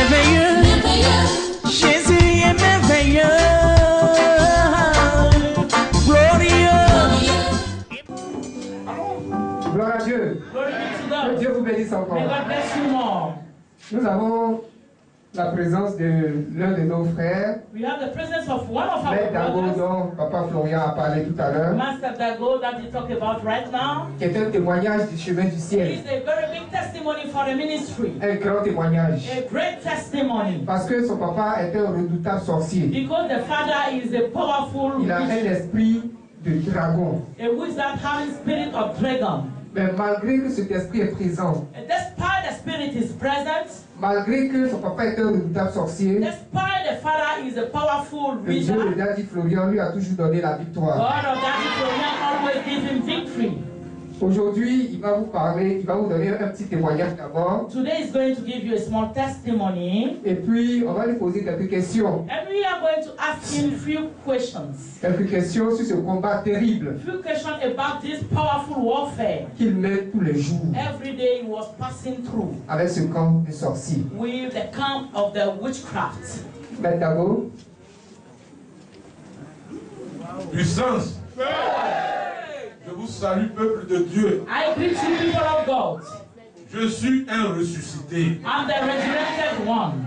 merveilleux. Jésus est merveilleux. Glorieux. Gloire à Dieu. Que Dieu vous bénisse encore. Nous avons la présence de l'un de nos frères, We have the presence of one of our Maître Dago, brothers, dont Papa Florian a parlé tout à l'heure, Master Dago, that we talk about right now. qui est un témoignage du chemin du ciel. It is a very big testimony for the ministry. Un grand témoignage. A great testimony. Parce que son papa est un redoutable sorcier. Because the father is a powerful Il a un wizard, esprit de dragon. a wizard having spirit of dragon. Mais malgré que cet esprit est présent, And despite the spirit is present, malgré que son papa est un redoutable sorcier, despite the father is a powerful le Dieu de wizard, Daddy Florian lui a toujours donné la victoire. God of Daddy Florian always give him victory. Aujourd'hui, il va vous parler, il va vous donner un petit témoignage d'abord. Today is going to give you a small testimony. Et puis, on va lui poser quelques questions. And we are going to ask him few questions. Quelques questions sur ce combat terrible Few questions about this powerful warfare. qu'il mène tous les jours Every day he was passing through avec ce camp de sorciers. with the camp of the witchcraft. Maître Dago, Puissance. Je vous salue, peuple de Dieu. I greet you, people of God. Je suis un ressuscité. I'm the resurrected one.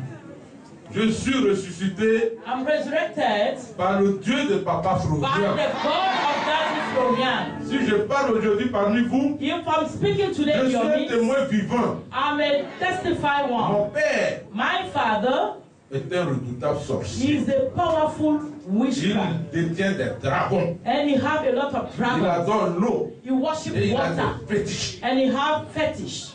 Je suis ressuscité I'm resurrected par le Dieu de Papa by Florian. the God of Daddy Florian. Si je parle aujourd'hui parmi vous, If I'm speaking today je in suis your un midst, témoin vivant. I'm a testify Mon one. père My father est un redoutable sorcier. is a powerful witchcraft. Il détient des dragons. And he have a lot of Il dragons. adore l'eau. He worship Et il a water. des fétiches. And he have fetish.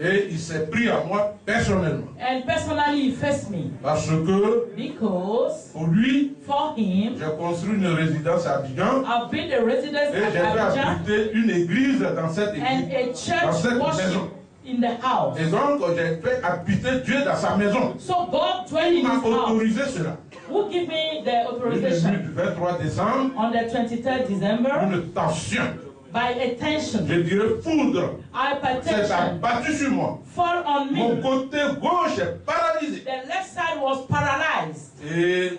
Et il s'est pris à moi personnellement. And personally he faced me. Parce que Because pour lui, for him, j'ai construit une résidence à Abidjan. I've been a resident Et at j'ai fait Abidjan habiter une église dans cette and église. a Dans church cette worship maison. in the house. Et donc, j'ai fait habiter Dieu dans sa maison. So God dwell Il in m'a his house. autorisé cela. Who give me the Une nuit authorization? du 23 décembre, On the 23rd December, une tension, by a tension, je dirais foudre, s'est hypertension, abattue sur moi. fall on Mon me. côté gauche est paralysé. The left side was paralyzed. Et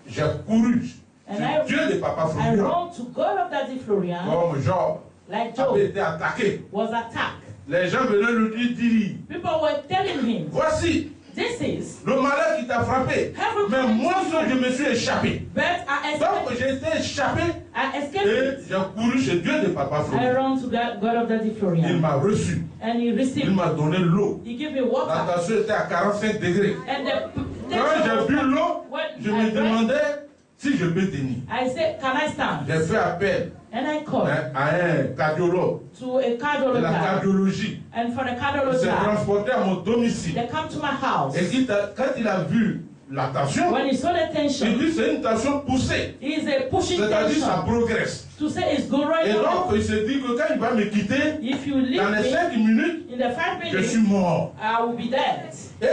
j'ai couru. And C'est Dieu de Papa I Florian. ran to God of Daddy Florian, Comme Job like avait Job été attaqué. was attacked. Les gens venaient lui dire, People were telling him, voici this is, le malheur qui t'a frappé. Mais moi seul, je me suis échappé. but I Donc escaped. j'ai été échappé I et escaped. j'ai couru chez Dieu de Papa I Florian. ran to God of Daddy Il Florian, m'a reçu. and he Il received. m'a donné l'eau. He gave me La water, tension était à 45 degrés. and the Quand j'ai bu l'eau, when je I me drank, demandais si je peux tenir. I said, can I stand? J'ai fait appel And I called à un cardiologue to a de la cardiologist, cardiologie. and for the Il s'est cardiologist, transporté à mon domicile. they come to my house. Et quand il a vu la tension, When he saw the il tension, dit c'est une tension poussée. he's a pushing C'est-à-dire ça tension progresse. to say it's going Et donc on. il s'est dit que quand il va me quitter, If you leave dans les me 5 minutes, in the 5 je suis minutes, mort. I will be dead. Et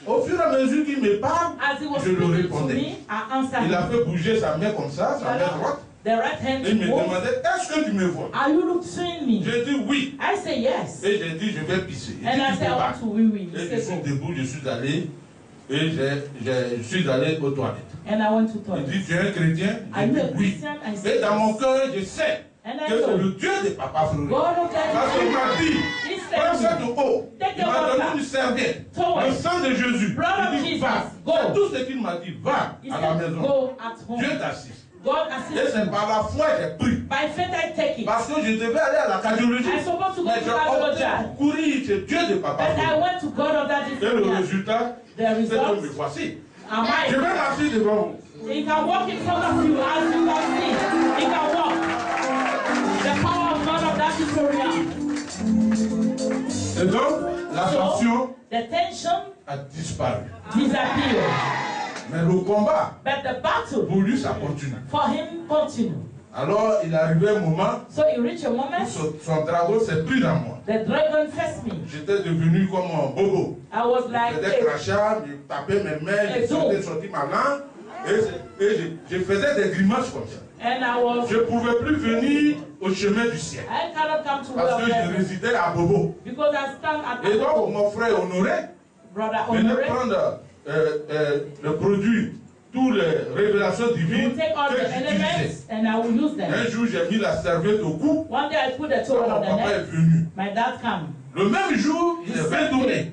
au fur et à mesure qu'il me parle, As he was je le speaking to répondais. me, I answered Il a him. fait bouger sa main comme ça, sa main droite. The right hand Et il me moved. demandait, est-ce que tu me vois? Are you seeing me? J'ai dit oui. I say yes. Et j'ai dit, je vais pisser. Il And dit, I tu said, te I bats. want to wee. Et He je said, suis go. debout, je suis allé. Et je suis allé aux toilettes. And I went to Il dit, toilet. tu es un chrétien? Are J'ai you dit a oui. Christian? I Et said dans mon yes. cœur, je sais And I que c'est know le Dieu de Papa Florian. God of Parce qu'il that m'a dit, He prends said, cette eau. Take Il the m'a donné water. une serviette. Towel. Le sang de Jésus. Blood of Il dit, Jesus. va. Go. C'est tout ce qu'il m'a dit. Va He à la said, maison. go at home. Dieu t'assiste. God Et assisted c'est me. par la foi que j'ai pris. By faith I take it. Parce que je devais aller à la cardiologie. I'm supposed to go Mais to j'ai opté cardiology. pour courir chez Dieu de Papa But I Florian. went to God of that Et le different. résultat, The c'est que result, me voici. am Je I? vais marcher devant vous. He can walk in front of you as you can see. He can walk. The power of God of that Florian. Et donc, la tension The tension a disparu. disappeared. Mais le combat, But the battle pour lui, ça continue. for him continued. Alors, il est arrivé un moment So he reached a où moment, son dragon s'est pris dans moi. the dragon faced me. J'étais devenu comme un bobo. I was Je like, faisais crachat, je tapais mes mains, je sentais sortir ma langue. Et je faisais des grimaces comme ça. and I was, Je ne pouvais plus venir au chemin du ciel. I cannot come to Parce que where je résidais à Bobo. because I stand at Et donc, home. mon frère Honoré venez prendre le produit, toutes les révélations divines que j'utilisais. Un jour, j'ai mis la serviette au cou. Quand mon papa est venu. Le même jour, il est retourné.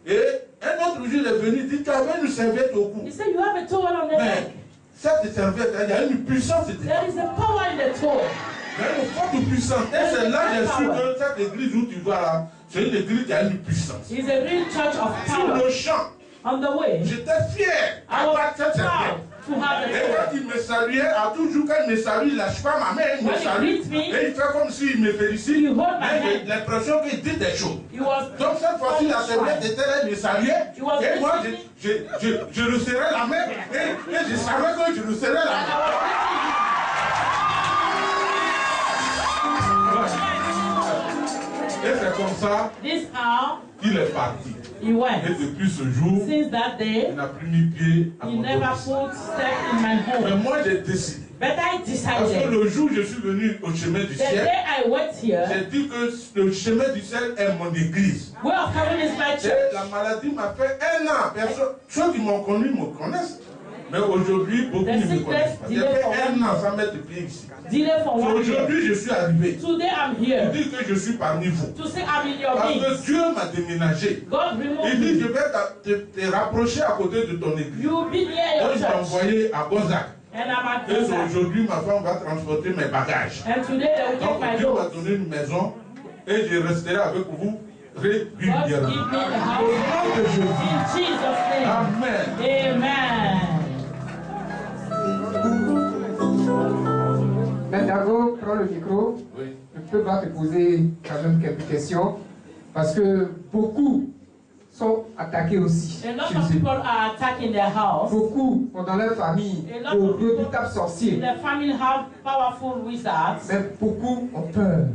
Et un autre jour, il est venu, il dit, tu avais une serviette au cou. Mais cette serviette, il y a une puissance. Il y a une forte puissance. Et c'est là que j'ai su que cette église où tu vas là, c'est une église qui a une puissance. Sur le champ, j'étais fier d'avoir cette serviette. Et quand il me saluait, toujours quand il me salue, il ne lâche pas ma main, il me salue. Et il fait comme s'il me félicite. Mais j'ai l'impression qu'il dit des choses. Donc cette fois-ci, la serviette était là, il me saluait. Et moi, je le serrais la main. Et je savais que je le serrais la main. Et c'est comme ça qu'il est parti. Et depuis ce jour, il n'a plus mis pied à mon domicile. Mais moi j'ai décidé. Parce que le jour où je suis venu au chemin du ciel, j'ai dit que le chemin du ciel est mon église. Et la maladie m'a fait 1 an. Ceux qui m'ont connu me connaissent. Mais aujourd'hui, beaucoup ne me connaissent pas. J'ai fait 1 an sans mettre pied ici. Aujourd'hui, je suis arrivé. Pour dire que je suis parmi vous. Parce que Dieu m'a déménagé. Il dit, je vais te rapprocher à côté de ton église. Donc, je t'ai envoyé à Bozac. Et aujourd'hui, ma femme va transporter mes bagages. Donc, Dieu m'a donné une maison et je resterai avec vous régulièrement. Au nom de Jésus. Amen. Dago, prends le micro. Oui. Le peuple va te poser quand même quelques questions. Parce que beaucoup sont attaqués aussi. Beaucoup ont dans leur famille de redoutables sorciers. Mais beaucoup ont peur.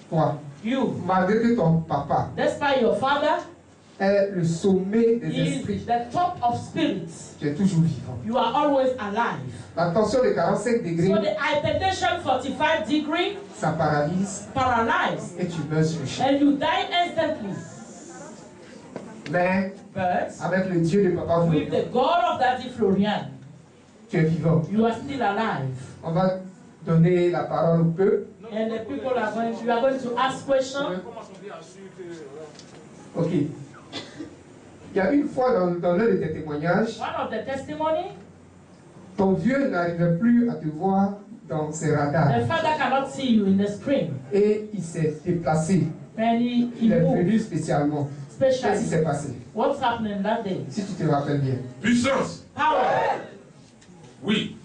Toi, malgré que ton papa est le sommet des esprits, tu es toujours vivant. You are always alive. La tension de 45 degrés, So the hypertension 45 degree ça paralyse et tu meurs sur le champ. and you die instantly. Mais But avec le Dieu de Papa with Florian, the God of Daddy Florian, tu es vivant. you are still alive. On va donner la parole au peuple. And the people are going to, you are going to ask questions. Ok. Il y a une fois dans l'un de tes témoignages, One of the testimony, ton vieux n'arrivait plus à te voir dans ses radars. the father cannot see you in the screen. Et il s'est déplacé. And he Il est venu moved spécialement. Qu'est-ce qui specially. s'est passé? What's happening that day? Si tu te rappelles bien. Puissance. Power. Oui.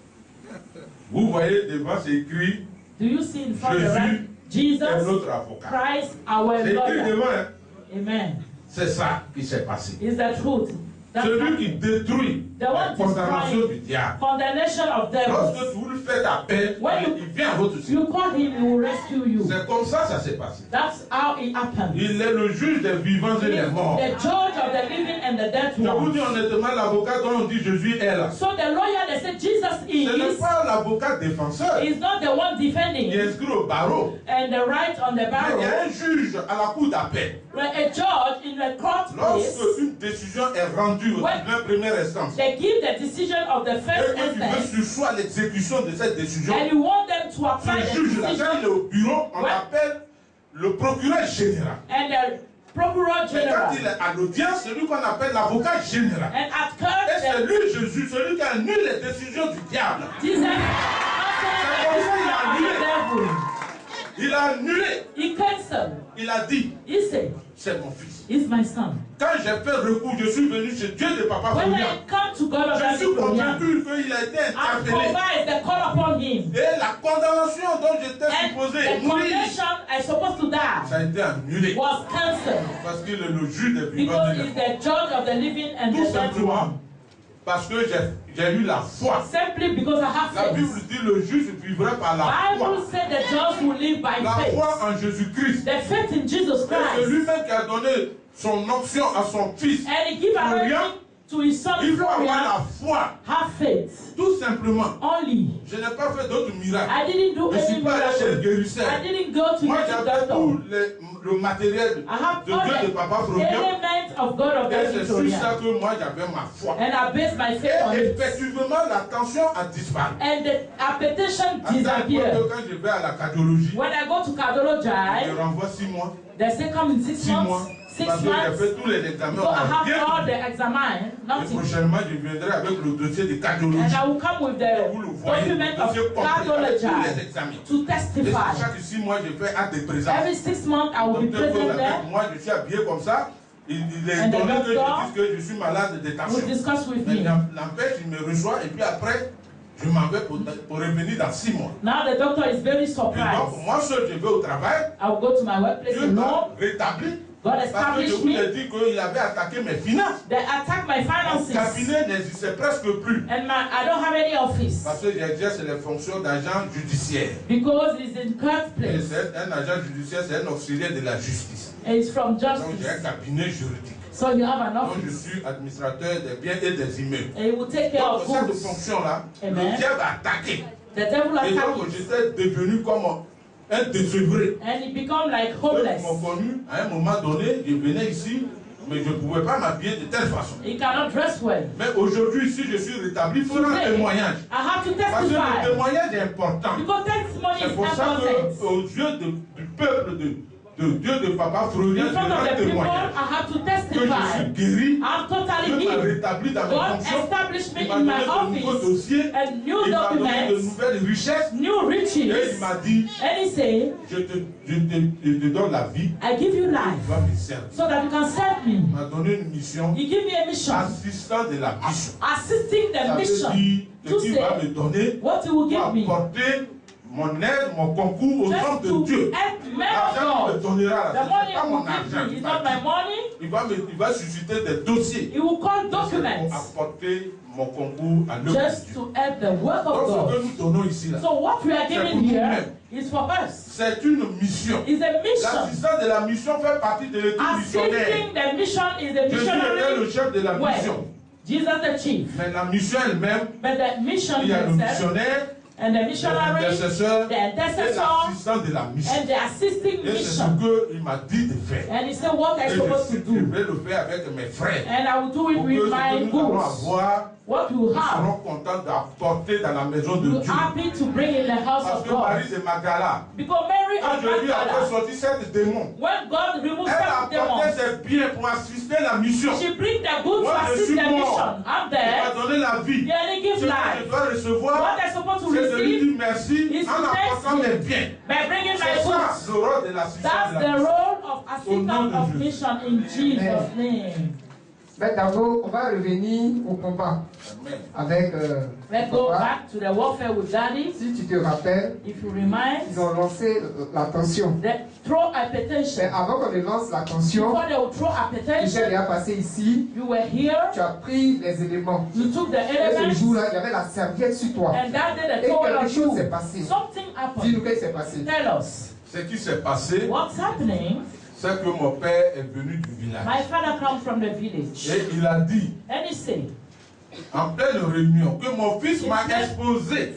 Vous voyez devant, c'est écrit Do you see in front of Jésus right? est Jesus notre avocat. Christ, our C'est écrit lawyer. devant, hein. Amen. C'est ça qui s'est passé. Is the truth. That's Celui qui détruit The one la condamnation destroying du diable. condemnation of devils. Lorsque vous lui faites appel, When il vient à votre You secours. call him, he will rescue you. C'est comme ça que ça s'est passé. That's how it happened. Il est le juge des vivants et He des is morts. the judge of the living and the dead Je vous ones. dis honnêtement, l'avocat dont on dit Jésus est là. So the lawyer, they say Jesus Ce n'est is pas défenseur. is not the one defending Il est inscrit au barreau. and the right on the Mais il y a barrel. un juge à la cour d'appel. When a judge in a court place, Lorsque une décision est rendue au When- tribunal première instance, they give the decision of the et first que tu veux instance, sursoir l'exécution de cette décision, and you want them to apply ce the juge-là, quand il est decision, au bureau, on Ouais. l'appelle le procureur général. and the procureur Et quand general, il est à l'audience, c'est lui qu'on appelle l'avocat général. and at Et court, c'est lui, Jésus, celui qui annule les décisions du diable. Jesus answered the decision of the devil. Il a annulé. He canceled. Il a dit, He said, c'est mon fils. "He's my son." Quand j'ai fait recours, je suis venu chez Dieu de Papa When Florian. I come to God of Je Daddy suis Florian, convaincu qu'il a été I interpellé. provide the call upon him. Et la condamnation dont j'étais And supposé the mourir, condemnation I supposed to die ça a été annulé. was cancelled Parce qu'il est le juge des vivants because et des he's morts. the judge of the living and Tout the dead simplement one. parce que j'ai eu la foi. Simply because I have La Bible faith. dit le juste vivrait par la foi. Bible said the just will live by La faith. foi en Jésus-Christ. The faith in Jesus Et c'est Christ. lui-même qui a donné son option à son fils And he gave Florian authority to his son Il faut avoir la foi. Have faith. Tout simplement. Only. Je n'ai pas fait d'autres miracles. I didn't do any miracle. I didn't go to Moi, the j'avais doctor. tout le matériel de Dieu de Papa Florian. Element of God of Et c'est sur ça que moi j'avais ma foi. And I based my faith on Et it. effectivement, la tension a disparu. And the appetition Quand disappeared. je vais à la cardiologie, When I go to cardiology, je renvoie 6 mois. they say come in 6 months. 6 Parce que months. j'ai fait tous les examens. So I have all the examine. Et Nothing. prochainement, je viendrai avec le dossier de cardiologie. And I will come with the document of cardiology to Et testify. chaque 6 mois, je fais acte de présence. Every 6 months I will be present there. Moi, je suis habillé comme ça. Il est And the étonné que je doctor dise que je suis malade de tension. will discuss with Mais me. n'empêche, il me reçoit et puis après, je m'en vais pour revenir dans 6 mois. Now the doctor is very Et surprised. donc, moi seul, je vais au travail. I will go to my workplace Dieu alone. m'a rétabli. God Parce que je established vous ai me. dit qu'il avait attaqué mes finances. They attack my Mon finances. cabinet n'existait presque plus. And I don't have any office. Parce que j'exerce les fonctions d'agent judiciaire. Because it's in court Et place. c'est un agent judiciaire, c'est un auxiliaire de la justice. And it's from Donc j'ai un justice. cabinet juridique. So you have an Donc je office. suis administrateur des biens et des immeubles. And you will take care Donc of cette goods. fonction-là, le Amen. diable a attaqué. The devil Et attacked donc it. j'étais devenu comme un désœuvré. And it become like Ceux homeless. qui m'ont connu, à un moment donné, je venais ici, mais je ne pouvais pas m'habiller de telle façon. He cannot dress well. Mais aujourd'hui, si je suis rétabli, il faut un témoignage. I have to Parce que le testify. témoignage est important. Because testimony C'est is pour ça important. qu'aux yeux du peuple de Dieu de Papa Florian, In je front of rends the people, témoignage I have to que je suis testify. guéri, I'm totally Dieu m'a healed. rétabli dans mes God fonctions, established me il m'a in my donné de nouveaux office dossiers, and new il m'a donné de documents, nouvelles richesses, new et il riches. m'a dit, And he said, je te donne la vie, I give you tu life vas me servir. so that you can serve Il me. m'a donné une mission, He give me a mission, assistant de la mission. assisting Ça the veut mission dire que to tu vas me say donner what he will pour give me. apporter mon aide, mon concours aux hommes Just de to Dieu. help men L'argent of qu'il me God. donnera, The là, money ce n'est pas he mon will give argent. me is not my money. Il va susciter des dossiers He will call pour documents apporter mon concours à l'œuvre de just Dieu. to help the work of Donc ce God. que nous donnons ici, là, So what we are C'est pour giving here nous-mêmes. is for us. c'est une mission. It's a mission. L'assistant de la mission fait partie de l'équipe missionnaire. Assisting the mission is a Jésus était le missionary chef de la mission. way. Jesus the chief. Mais la mission elle-même, But the mission il y a le himself missionnaire, and the missionary, l'intercesseur the et intercessor, l'assistant de la mission. and the assisting Et c'est ce mission. qu'il m'a dit de faire. And he said, what Et I'm supposed to je do. vais le faire avec mes frères. And I will do it Pour que with ce my que nous allons goods. avoir, What you nous have, serons contents d'apporter dans la maison de you're Dieu. happy to bring in the house Parce of que God. Marie de Magdala, Because Mary quand of je lui ai fait Magdala, sortir sept démons, when God removes elle a some apporté demons, ses biens pour assister la mission. she brings the goods to Moi, je assist suis the mort. mission. I'm Elle m'a there. donné la vie. They only give Ce que je life. dois recevoir, What they're supposed to c'est de lui receive dire merci is en to apportant thank mes him biens. by bringing my C'est ça goods. le rôle de l'assistant That's de la the mission. role of Au nom assistant de of Jésus. mission in Jesus' name. Mais d'abord, on va revenir au combat Amen. avec Let's go papa. back to the warfare with Daddy. Si tu te rappelles, If you remind, ils ont lancé la tension. they throw Mais hypertension. avant qu'on ne lance la tension, Before they will throw tu t'es hypertension, déjà passé ici, you were here. tu as pris les éléments. You took the Et ce elements, jour-là, il y avait la serviette sur toi. and that day Et the towel quelque on chose s'est you. passé. Something happened. Dis-nous qu'est-ce qui s'est passé. Tell us Ce qui s'est passé, what's happening. c'est que mon père est venu du village. My father comes from the village, Et il a dit, and he said, en pleine réunion, que mon fils m'a exposé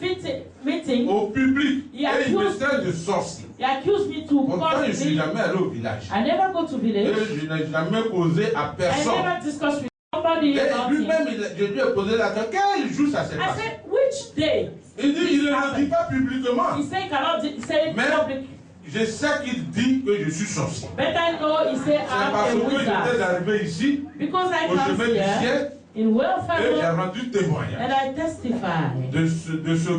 meeting, au public. Il Et a il me accused sert de sorcier. he accused me to Pourtant, je ne suis me. jamais allé au village. I never go to Et village. je n'ai jamais causé à I personne. never discuss with somebody Et about him. lui-même, je lui ai posé la question, quel jour ça s'est I passé? said, which day? Il dit, il ne le dit pas publiquement. He said, he cannot say it Mais public. je sais qu'il dit que je suis sorcier. But I know he said, C'est parce I'm a que j'étais wizard. arrivé ici, Because I au come chemin du here ciel, in et j'ai welfare rendu témoignage and I testify de ce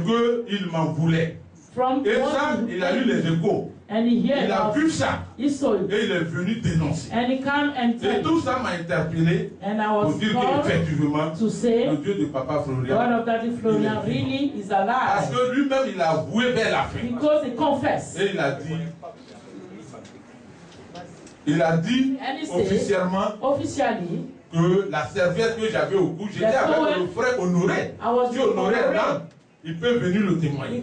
qu'il m'en voulait. from Et ça, what il a eu les échos. and he heard Il a of, vu ça. he saw it. Et il est venu dénoncer. And he come and Et tell tout ça m'a interpellé and I pour was dire called qu'effectivement, to say, le Dieu de Papa God Florian, of Daddy Florian really is parce alive. que lui-même, il a avoué vers la fin. Because he confessed. Et il a dit And he said, officiellement officially, que la serviette que j'avais au cou, j'étais The avec towel le frère Honoré. I was Qui Honoré honored. Hernan. il peut venir le témoigner.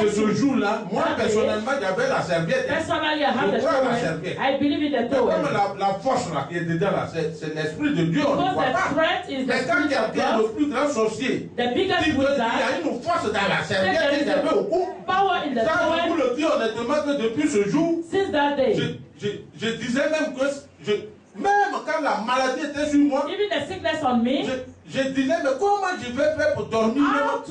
C'est ce jour-là, moi personnellement, j'avais la serviette. Je crois à la serviette. Mais comme la force là, qui est dedans là, c'est l'esprit de Dieu, on ne voit pas. Mais quand quelqu'un, le plus grand sorcier, dit qu'il y a une force dans la serviette et j'avais au cou, ça, je vous le dis honnêtement que depuis ce jour, je disais même que même quand la maladie était sur moi, je disais, mais comment je vais faire pour dormir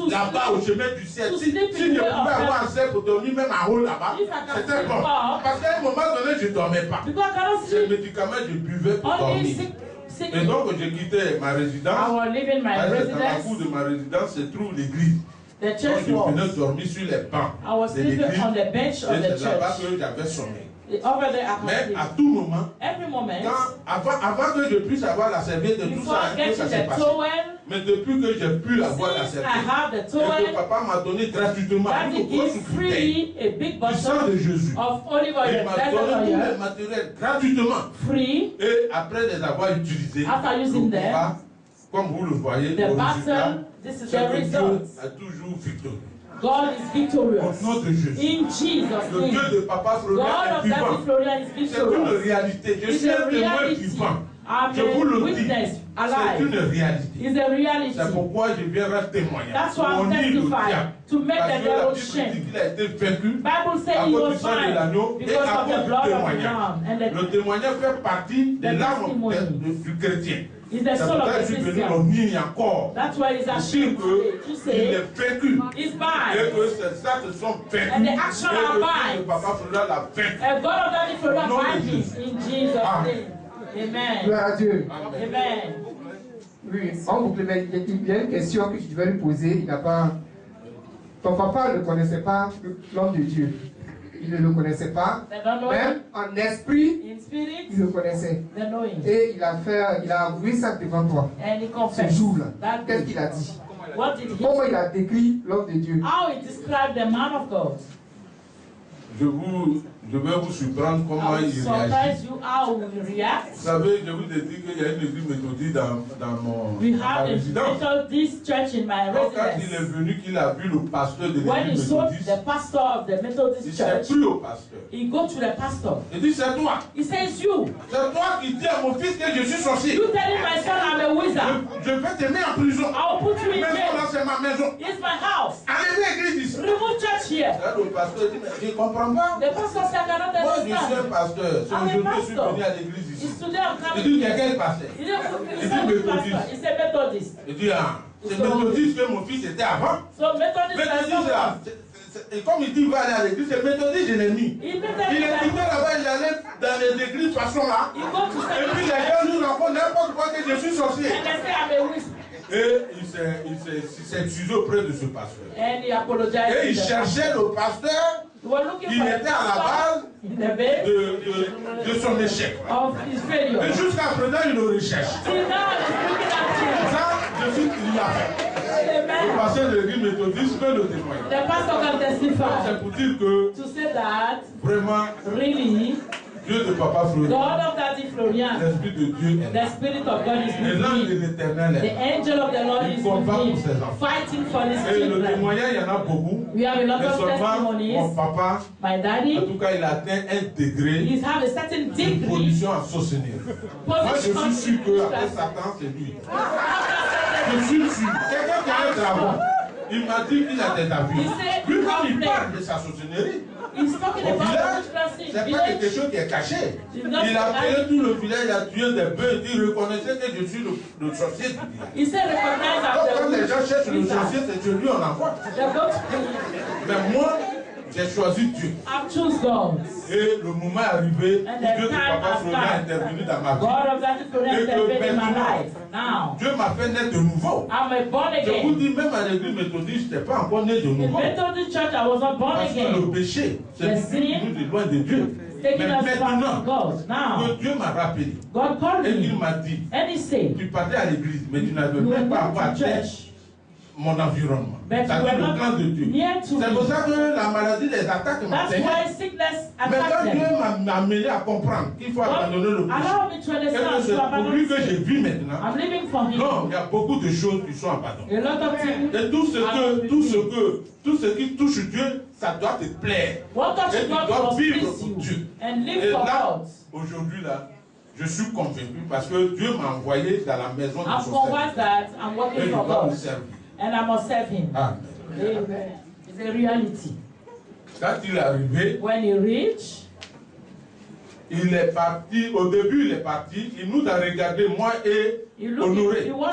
là-bas au chemin du ciel? Si je pouvais avoir assez pour dormir même à haut là-bas, c'était bon. Parce qu'à un moment donné, je ne dormais pas. Ces médicaments, je buvais pour dormir. Et donc, j'ai quitté ma résidence. Dans la cour de ma résidence se trouve l'église. Donc, je venais dormir sur les bancs de l'église. Et c'est là-bas que j'avais sommeil. Mais à tout moment, avant que je puisse avoir la serviette de tout ça, ça s'est passé. Mais depuis que j'ai pu avoir la serviette, et que papa m'a donné gratuitement une grosse bouteille du sang de Jésus, il m'a donné tout le matériel gratuitement. Et après les avoir utilisés, comme vous le voyez, le résultat, c'est que Dieu a toujours victorieux. God is victorious. Au nom de Jésus. In Jesus' le name. Dieu de Papa Florian est vivant. C'est une réalité. Je suis un témoin vivant. Je vous le dis. C'est une réalité. C'est pourquoi je viens rendre témoignage. That's why I'm testifying. To make the devil shame. Il a été vaincu Bible says à he cause was du sang de l'agneau et à cause du témoignage. Le témoignage fait partie de l'âme du chrétien. Is the soul of the Christian. That's why he's ashamed to say he's by. And the action are by. And God of that is for in Jesus' name. Amen. Gloire à Dieu. Amen. Oui, en boucle, mais il y a une question que je devais lui poser. Il n'a pas. Ton papa ne connaissait pas l'homme de Dieu. Il ne le connaissait pas. Même en esprit, il le connaissait. Et il a avoué ça devant toi. Ce jour-là. Qu'est-ce qu'il a dit? Comment il a décrit l'homme de Dieu? Je vais vous surprendre comment il réagit. Vous savez, je vous ai dit qu'il y a une église méthodique dans ma résidence. Donc, quand il est venu, qu'il a vu le pasteur de l'église méthodiste, il s'est pris au pasteur. Il dit, c'est toi. C'est toi qui dis à mon fils que je suis sorcier. Je vais te mettre en prison. Maison là, c'est ma maison. Allez à l'église ici. Le pasteur dit, mais je ne comprends pas. Moi, je suis un pasteur. C'est aujourd'hui que je suis venu à l'église ici. Il dit, il y a quel pasteur? Il dit, méthodiste. Il dit, ah, c'est méthodiste que mon fils était avant. Méthodiste, et comme il dit, il va aller à l'église, c'est méthodiste, je l'ai mis. Il est quitté là-bas, il allait dans les églises façon là. Et puis les gens nous racontent n'importe quoi que je suis sorcier. Et il s'est excusé auprès de ce pasteur. Et il cherchait le pasteur. Il était à la base de son échec. Et jusqu'à présent, il le recherche. Ça, je suis qu'il l'a fait. Le pasteur de l'église méthodiste peut le témoigner. C'est pour dire que vraiment, Dieu de Papa Florian, l'Esprit de Dieu est là. Et l'ange de l'Éternel est là. Il combat pour ses enfants. Et le témoignage, il y en a beaucoup. Mais seulement mon papa, en tout cas, il a atteint un degré de pollution en sorcellerie. Moi, je suis sûr qu'après Satan, c'est lui. Je suis sûr. Quelqu'un qui a un dragon, il m'a dit qu'il a des avis. Lui, quand il parle de sa sorcellerie, au village, c'est pas quelque chose qui est caché. Il a appelé tout le village, il a tué des bœufs, il reconnaissait que je suis le sorcier du village. Donc quand les gens cherchent le sorcier, c'est Dieu, lui on envoie. Mais moi, j'ai choisi Dieu. Et le moment est arrivé où Dieu de Papa Florian est intervenu dans ma vie. Et que maintenant, Dieu m'a fait naître de nouveau. Je vous dis, même à l'église méthodiste, je n'étais pas encore né de nouveau. Parce que le péché, c'est nous de loin de Dieu. Mais maintenant, que Dieu m'a rappelé, et il m'a dit, tu partais à l'église, mais tu n'avais même pas encore atteint mon environnement. C'est le plan de Dieu. C'est pour ça que la maladie les attaque maintenant. Mais quand Dieu m'a amené à comprendre qu'il faut abandonner le péché, et que c'est pour lui que je vis maintenant, non, il y a beaucoup de choses qui sont abandonnées. Et tout ce qui touche Dieu, ça doit te plaire. Et tu dois vivre pour Dieu. Et là, aujourd'hui, là, je suis convaincu parce que Dieu m'a envoyé dans la maison de son serviteur. Et je dois le servir. And I must serve him. Amen. It's a reality. Quand il est arrivé, when he reached, il est parti, au début il est parti, il nous a regardé, moi et Honoré. On a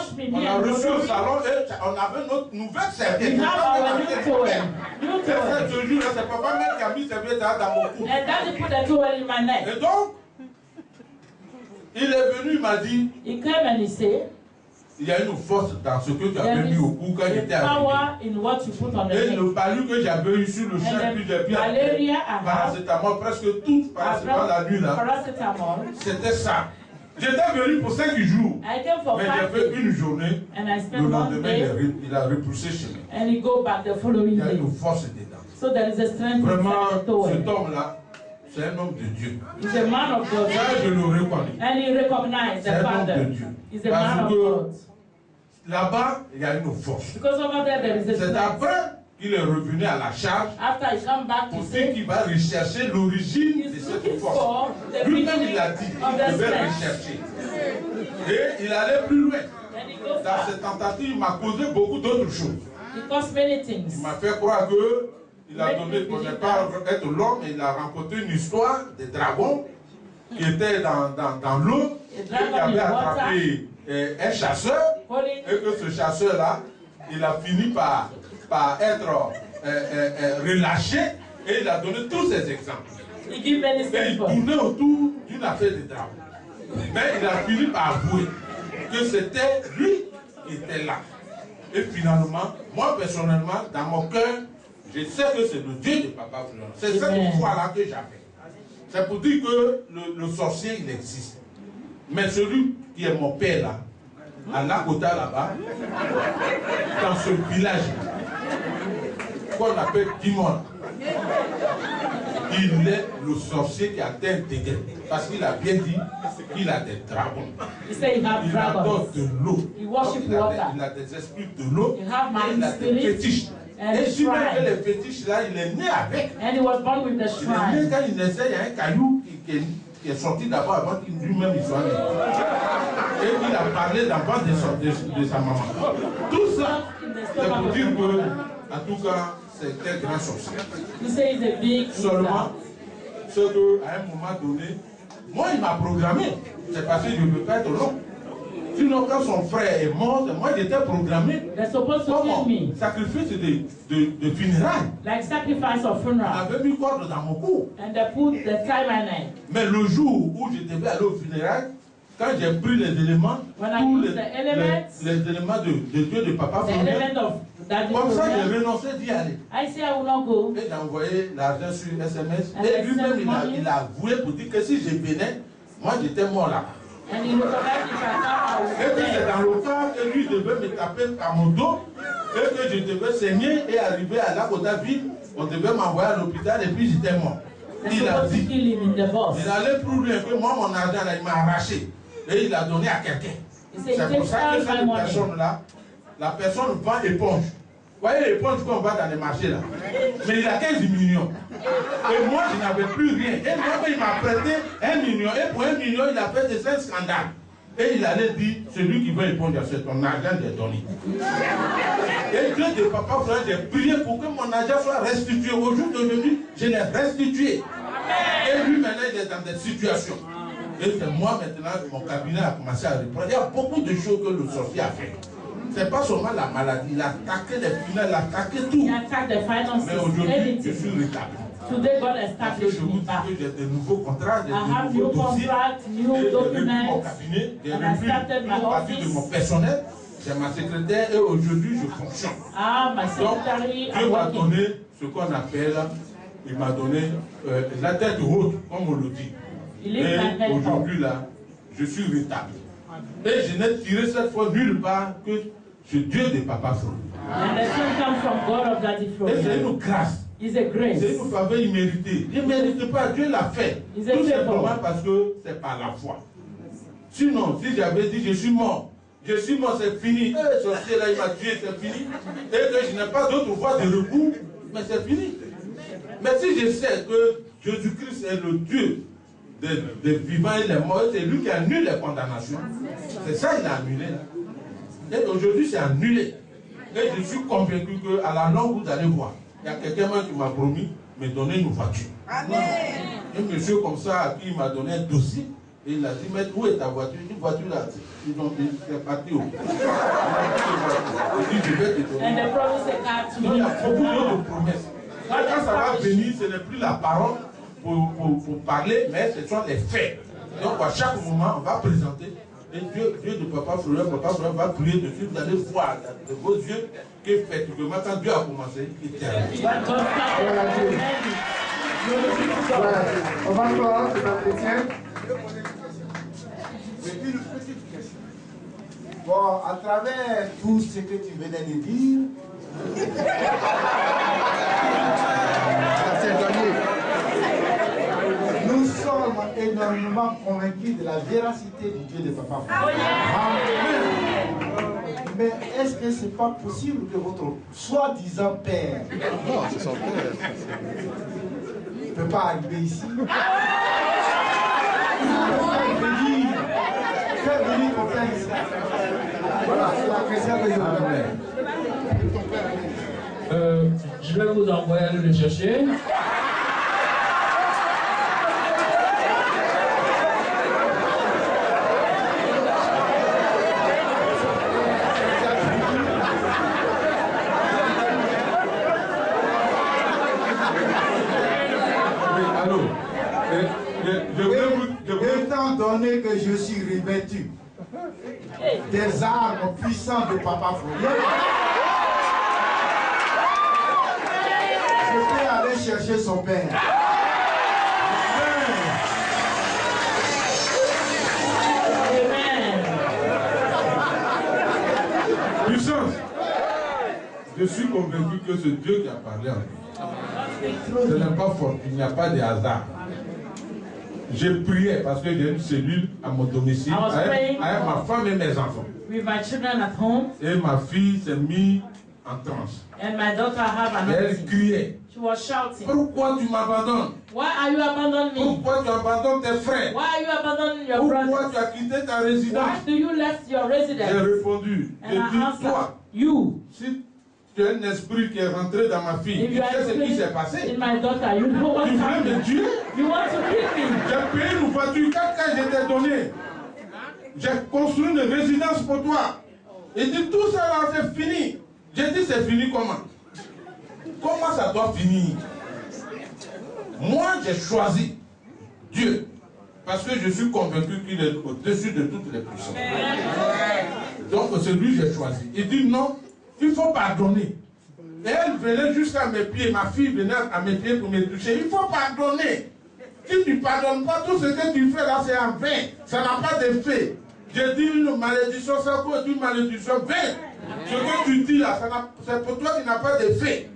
reçu au salon et on avait notre nouvelle serviette. Ce jour-là, c'est papa même qui a mis serviette dans mon cou. Et donc, il est venu, il m'a dit, il y a une force dans ce que tu avais mis au cou quand j'étais arrivé. Et le palu que j'avais eu sur le champ, puis j'ai pris paracétamol, presque tout paracétamol la nuit là. C'était ça. J'étais venu pour 5 jours. Mais j'ai fait une journée. Le lendemain, il a repoussé chez moi. Il y a une force dedans. Vraiment, cet homme-là, c'est un homme de Dieu. Ça, je le reconnais. C'est un homme de Dieu. Parce que là-bas, il y a une force. C'est après qu'il est revenu à la charge pour dire qu'il va rechercher l'origine de cette force. Lui-même, il a dit qu'il devait rechercher. Et il allait plus loin. Dans cette tentative, il m'a causé beaucoup d'autres choses. Il m'a fait croire qu'il a donné, pour ne pas être l'homme, il a rencontré une histoire des dragons qui étaient dans l'eau, qui avait attrapé un chasseur, et que ce chasseur-là, il a fini par être relâché, et il a donné tous ces exemples. Et il tournait autour d'une affaire de dragons. Mais il a fini par avouer que c'était lui qui était là. Et finalement, moi personnellement, dans mon cœur, je sais que c'est le Dieu de Papa Florent. C'est cette foi-là que j'avais. C'est pour dire que le sorcier, il existe. Mais celui qui est mon père là, à Lakota là-bas, dans ce village qu'on appelle Dimon, il est le sorcier qui a atteint des degrés. Parce qu'il a bien dit qu'il a des dragons. Il adore de l'eau. Il a des esprits de l'eau. Il a des fétiches. Et si même que les fétiches là, il est né avec. Il est né quand il naissait, il y a un caillou qui est sorti d'abord avant qu'il lui-même il soit né. Et il a parlé d'abord de sa maman. Tout ça, c'est pour dire que, en tout cas, c'est un grand sorcier. Seulement, ce qu'à un moment donné, moi il m'a programmé. C'est parce que je ne veux pas être long. Sinon, quand son frère est mort, moi j'étais programmé comme sacrifice de funérailles. Like sacrifice of funeral. On avait mis corde dans mon cou. And they put the tie my name. Mais le jour où je devais aller au funérailles, quand j'ai pris les éléments, tous les éléments de Dieu de Papa Florent, comme ça j'ai renoncé d'y aller. I say I will not go. Et j'ai envoyé l'argent sur SMS. Et lui-même il a avoué pour dire que si je venais, moi j'étais mort là. Et puis c'est dans le cas que lui devait me taper à mon dos et que je devais saigner et arriver à Lakota ville, on devait m'envoyer à l'hôpital et puis j'étais mort. Il a dit, il allait plus loin que moi, mon argent là, il m'a arraché et il a donné à quelqu'un. C'est pour ça que cette personne-là, la personne vend éponge. Vous voyez l'éponge qu'on va dans les marchés là. Mais il a 15 millions. Et moi, je n'avais plus rien. Et moi, il m'a prêté 1 million. Et pour 1 million, il a fait des 5 scandales. Et il allait dire, celui qui veut éponge, c'est ton argent de donné. Et Dieu de Papa Florent, j'ai prié pour que mon argent soit restitué. Au jour d'aujourd'hui, je l'ai restitué. Et lui, maintenant, il est dans des situations. Et c'est moi, maintenant, mon cabinet a commencé à reprendre. Il y a beaucoup de choses que le sorcier a fait. C'est pas seulement la maladie, il a attaqué les finances, il a attaqué tout. Mais aujourd'hui, je suis rétabli. Parce que je vous dis que j'ai des nouveaux contrats, des nouveaux dossiers. J'ai repris mon cabinet, j'ai repris une partie de mon personnel. J'ai ma secrétaire et aujourd'hui je fonctionne. Donc, Dieu m'a donné ce qu'on appelle, il m'a donné la tête haute, comme on le dit. Et aujourd'hui là, je suis rétabli. Et je n'ai tiré cette fois nulle part que ce Dieu de Papa Florent. And the son comes from God of Daddy Et Florian. c'est une grâce. It's a grace. C'est une faveur imméritée. Il ne mérite pas, Dieu l'a fait. Tout simplement parce que c'est par la foi. Sinon, si j'avais dit je suis mort, c'est fini. Ce sorcier là, il m'a tué, c'est fini. Et que je n'ai pas d'autre voie de recours, mais c'est fini. Mais si je sais que Jésus-Christ est le Dieu des vivants et des morts, c'est lui qui annule les condamnations. C'est ça qu'il a annulé. Et aujourd'hui, c'est annulé. Et je suis convaincu qu'à la longue, vous allez voir. Il y a quelqu'un qui m'a promis de me donner une voiture. Amen. Un monsieur comme ça à qui il m'a donné un dossier. Et il a dit, mais où est ta voiture? Une voiture là, ils ont parti où? Il dit, je vais te donner. Il y a beaucoup d'autres promesses. Quand ça va venir, ce n'est plus la parole pour parler, mais ce sont les faits. Donc à chaque moment, on va présenter. Et Dieu de Papa Florian va prier dessus. Vous allez voir de vos yeux qu'effectivement, quand Dieu a commencé, il termine. On va clore cet entretien. Une petite question. Bon, à travers tout ce que tu venais de dire, nous sommes énormément convaincus de la véracité du Dieu de Papa Florian. Mais est-ce que ce n'est pas possible que votre soi-disant père ne peut pas arriver ici? Fais venir ton père ici. Voilà, c'est la question que je veux. Je vais vous envoyer aller le chercher. Étant donné que je suis revêtu des armes puissantes de Papa Florian, je peux aller chercher son père. Puissance. Je suis convaincu que ce Dieu qui a parlé en nous, ce n'est pas fort, il n'y a pas de hasard. J'ai prié parce que j'ai une cellule à mon domicile avec ma femme et mes enfants. With my children at home. Et ma fille s'est mise en transe. And my daughter have an elle criait. She was shouting. Pourquoi tu m'abandonnes? Why are you abandoning me? Pourquoi tu abandonnes tes frères? Why are you abandoning your brothers? Pourquoi tu as quitté ta résidence? Why do you left your residence? J'ai répondu. J'ai dit, toi, si tu as un esprit qui est rentré dans ma fille, tu sais ce qui s'est passé. In my daughter, you know what tu voulais me tuer? You want to kill me? J'ai payé une voiture, 4 je t'ai donné. J'ai construit une résidence pour toi. Et dit, tout ça là, c'est fini. J'ai dit, c'est fini comment? Comment ça doit finir? Moi, j'ai choisi Dieu. Parce que je suis convaincu qu'il est au-dessus de toutes les puissances. Donc, c'est lui que j'ai choisi. Il dit, non, il faut pardonner. Et elle venait jusqu'à mes pieds. Ma fille venait à mes pieds pour me toucher. Il faut pardonner. Si tu ne pardonnes pas, tout ce que tu fais là, c'est en vain. Ça n'a pas d'effet. J'ai dit une malédiction, ça peut être une malédiction vaine. Ce que tu dis là, c'est pour toi qui n'a pas d'effet.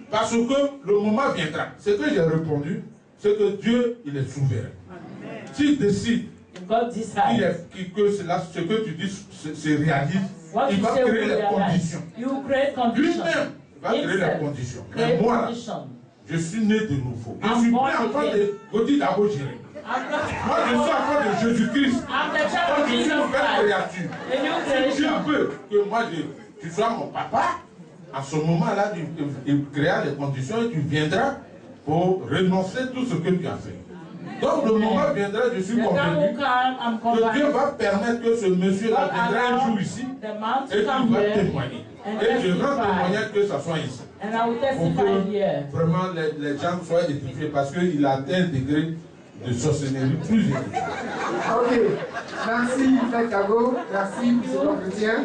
Parce que le moment viendra. Ce que j'ai répondu, c'est que Dieu, il est souverain. S'il décide que ce que tu dis se réalise, il va créer les conditions. Lui-même va créer les conditions. Mais moi, je suis né de nouveau. Je suis pas enfant de Gaudi Dabo Jiré. Moi, je suis enfant de Jésus-Christ. Je suis une nouvelle créature. Si Dieu veut que moi, tu sois mon papa, à ce moment-là, il créera les conditions et tu viendras pour renoncer tout ce que tu as fait. Donc, le moment viendra, je suis convaincu que Dieu va permettre que ce monsieur-là viendra un jour ici et qu'il va témoigner. Et je rends témoignage que ça soit ici. Pour que vraiment les gens soient édifiés parce qu'il a atteint un degré de sorcellerie plus élevé. Ok, merci Frère Kago, merci pour cet entretien.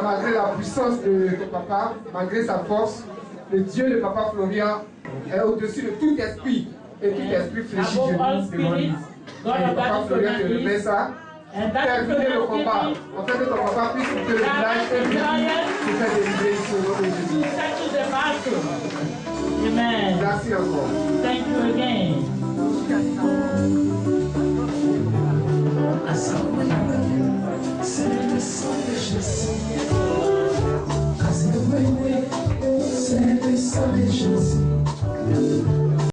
Malgré la puissance de papa, malgré sa force, le Dieu de Papa Florian est au-dessus de tout esprit et tout esprit fléchi devant lui. Papa Florian te remet ça. Terminer le combat, en fait que ton papa puisse quitter le village et lui se faire délivrer ici. to settle the battle. Amen. Merci encore. Thank you again.